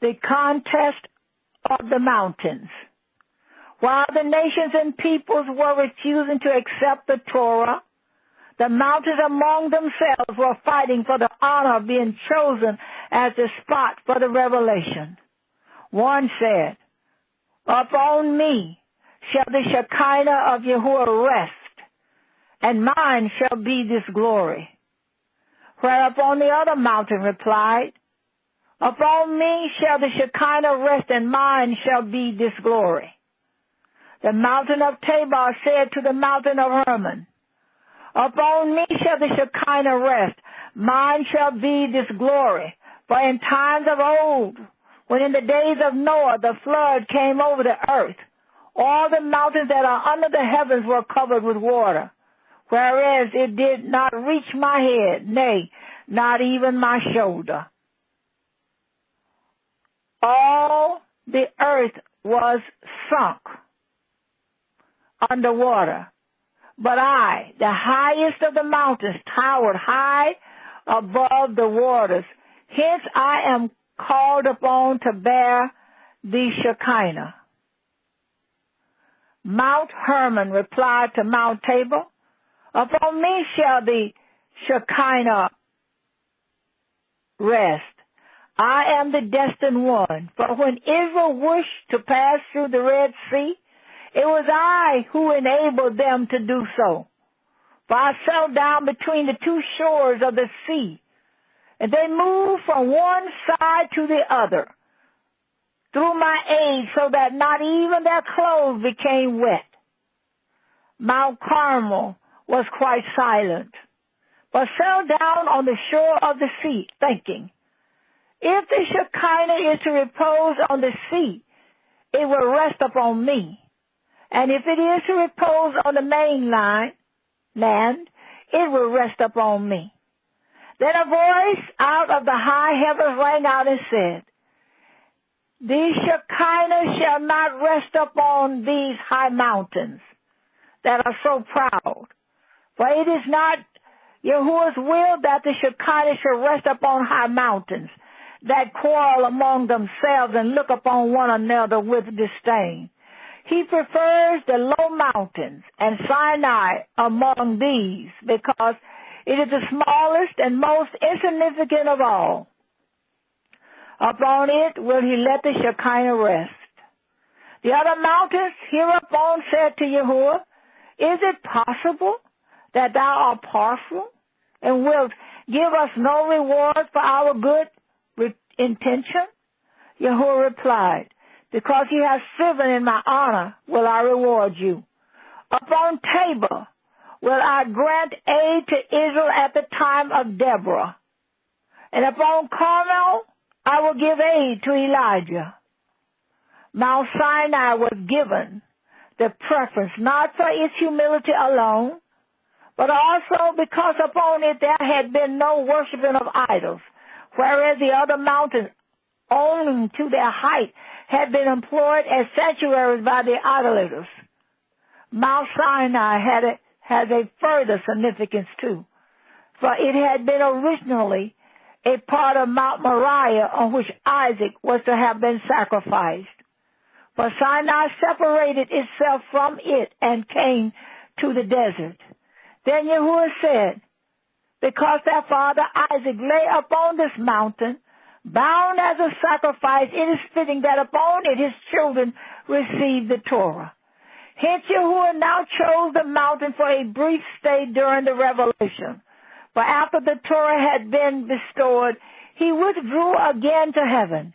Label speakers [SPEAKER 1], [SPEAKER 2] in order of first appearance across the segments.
[SPEAKER 1] the Contest of the Mountains. While the nations and peoples were refusing to accept the Torah, the mountains among themselves were fighting for the honor of being chosen as the spot for the revelation. One said, "Upon me shall the Shekinah of Yahuwah rest, and mine shall be this glory." Whereupon the other mountain replied, "Upon me shall the Shekinah rest, and mine shall be this glory." The mountain of Tabor said to the mountain of Hermon, "Upon me shall the Shekinah rest, mine shall be this glory. For in times of old, when in the days of Noah the flood came over the earth, all the mountains that are under the heavens were covered with water, whereas it did not reach my head, nay, not even my shoulder. All the earth was sunk under water. But I, the highest of the mountains, towered high above the waters. Hence I am called upon to bear the Shekinah." Mount Hermon replied to Mount Tabor, "Upon me shall the Shekinah rest. I am the destined one. For when Israel wished to pass through the Red Sea, it was I who enabled them to do so. For I fell down between the two shores of the sea, and they moved from one side to the other through my aid, so that not even their clothes became wet. Mount Carmel was quite silent, but fell down on the shore of the sea, thinking, if the Shekinah is to repose on the sea, it will rest upon me. And if it is to repose on the mainland, it will rest upon me. Then a voice out of the high heavens rang out and said, the Shekinah shall not rest upon these high mountains that are so proud. For it is not Yahuwah's will that the Shekinah shall rest upon high mountains that quarrel among themselves and look upon one another with disdain. He prefers the low mountains and Sinai among these, because it is the smallest and most insignificant of all. Upon it will he let the Shekinah rest. The other mountains hereupon said to Yahuwah, is it possible that thou art partial and wilt give us no reward for our good intention? Yahuwah replied, because you have striven in my honor will I reward you. Upon Tabor will I grant aid to Israel at the time of Deborah, and upon Carmel I will give aid to Elijah. Mount Sinai was given the preference not for its humility alone, but also because upon it there had been no worshiping of idols, whereas the other mountains, owing to their height, had been employed as sanctuaries by the idolaters. Mount Sinai has a further significance too, for it had been originally a part of Mount Moriah on which Isaac was to have been sacrificed. For Sinai separated itself from it and came to the desert. Then Yahuwah said, because their father Isaac lay upon this mountain, bound as a sacrifice, it is fitting that upon it his children receive the Torah. Hence Yahuwah now chose the mountain for a brief stay during the revelation. For after the Torah had been bestowed, he withdrew again to heaven.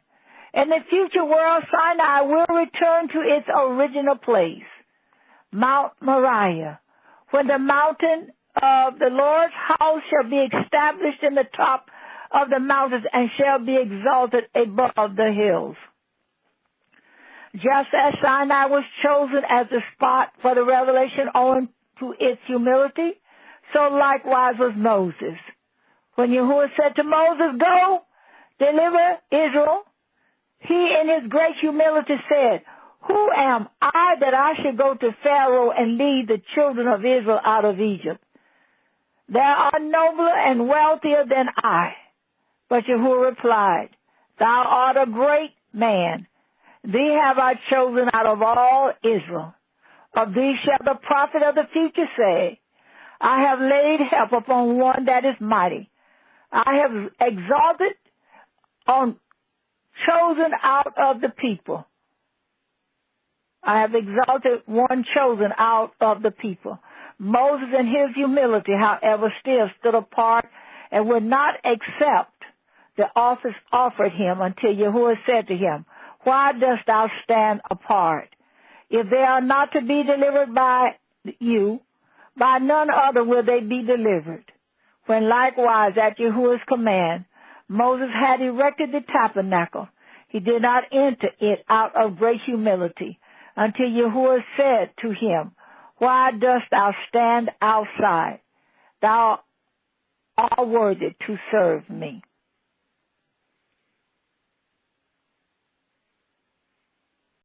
[SPEAKER 1] In the future world, Sinai will return to its original place, Mount Moriah, when the mountain of the Lord's house shall be established in the top of the mountains and shall be exalted above the hills. Just as Sinai was chosen as the spot for the revelation owing to its humility, so likewise was Moses. When Yahuwah said to Moses, go, deliver Israel, he in his great humility said, who am I that I should go to Pharaoh and lead the children of Israel out of Egypt? There are nobler and wealthier than I. But Yahuwah replied, Thou art a great man. Thee have I chosen out of all Israel. Of thee shall the prophet of the future say, I have laid help upon one that is mighty. I have exalted on chosen out of the people. I have exalted one chosen out of the people. Moses in his humility, however, still stood apart and would not accept the office offered him until Yahuwah said to him, Why dost thou stand apart? If they are not to be delivered by you, by none other will they be delivered. When likewise at Yahuwah's command, Moses had erected the tabernacle, he did not enter it out of great humility, until Yahuwah said to him, Why dost thou stand outside? Thou art worthy to serve me.